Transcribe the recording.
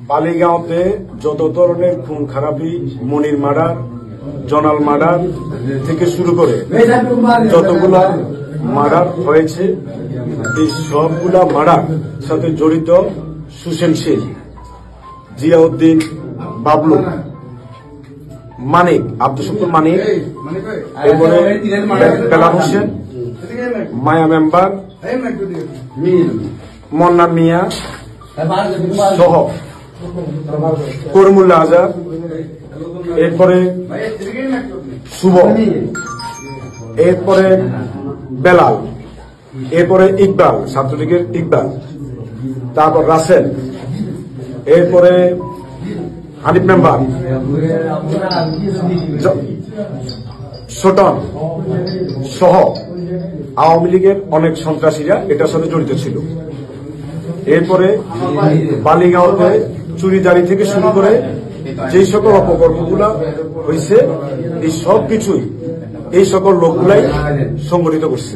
বালিগাঁওতে যত ধরনের খুন খারাপি, মনির মার্ডার, জনাল মার্ডার থেকে শুরু করে যতগুলা মার্ডার হয়েছে, এই সবগুলা মার্ডার সাথে জড়িত সুশীল শেখ, জিয়াউদ্দিন, বাবলু, মানিক, আব্দুল শুকুর মানিক, এরপরে বেলাল হোসেন, মায়া মেম্বার, মন্নান মিয়া সহ করিমুল্লাহ আজাদ, এরপরে শুভ, এরপরে বেলাল, এরপরে ইকবাল, ছাত্রলীগের ইকবাল, তারপর রাসেল, এরপরে হানিফ মেম্বার, ছোটন সহ আওয়ামী লীগের অনেক সন্ত্রাসীরা এটার সাথে জড়িত ছিল। এরপরে বালিগাঁওতে চুরিদারি থেকে শুরু করে যে সকল অপকর্মগুলা হয়েছে, এই সব কিছুই এই সকল লোকগুলাই সংগঠিত করছে।